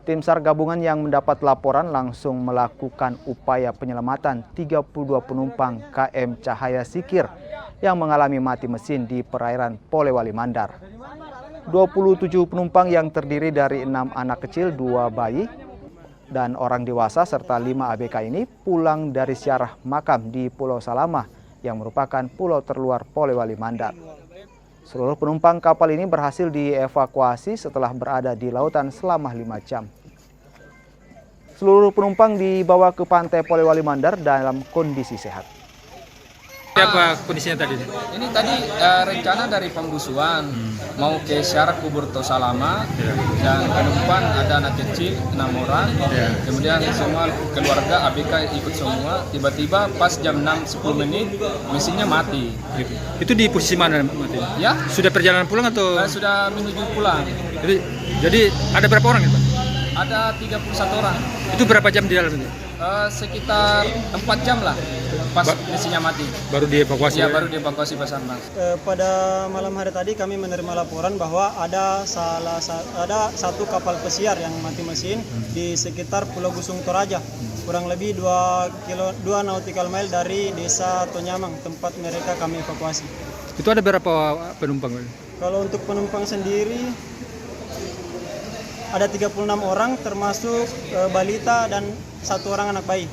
Tim SAR gabungan yang mendapat laporan langsung melakukan upaya penyelamatan 32 penumpang KM Cahaya Sikir yang mengalami mati mesin di perairan Polewali Mandar. 27 penumpang yang terdiri dari 6 anak kecil, 2 bayi, dan orang dewasa serta 5 ABK ini pulang dari ziarah makam di Pulau Salamah yang merupakan pulau terluar Polewali Mandar. Seluruh penumpang kapal ini berhasil dievakuasi setelah berada di lautan selama 5 jam. Seluruh penumpang dibawa ke pantai Polewali Mandar dalam kondisi sehat. Apa kondisinya tadi? Ini tadi rencana dari pembusuan mau ke syarat kubur Tosalama dan penumpang ada anak kecil 6 orang, kemudian semua keluarga ABK ikut semua. Tiba-tiba pas jam 6.10 menit mesinnya mati. Itu di posisi mana mati? Ya, Sudah perjalanan pulang atau? sudah menuju pulang. Jadi ada berapa orang itu? Ada 31 orang. Itu berapa jam di dalam itu? Sekitar 4 jam lah pas mesinnya mati. Baru dievakuasi? Ya, baru dievakuasi Basarnas. Pada malam hari tadi kami menerima laporan bahwa ada satu kapal pesiar yang mati mesin di sekitar Pulau Gusung Toraja, kurang lebih 2 nautical mile dari desa Tonyamang, tempat mereka kami evakuasi. Itu ada berapa penumpang? Kalau untuk penumpang sendiri ada 36 orang termasuk balita dan 1 orang anak bayi.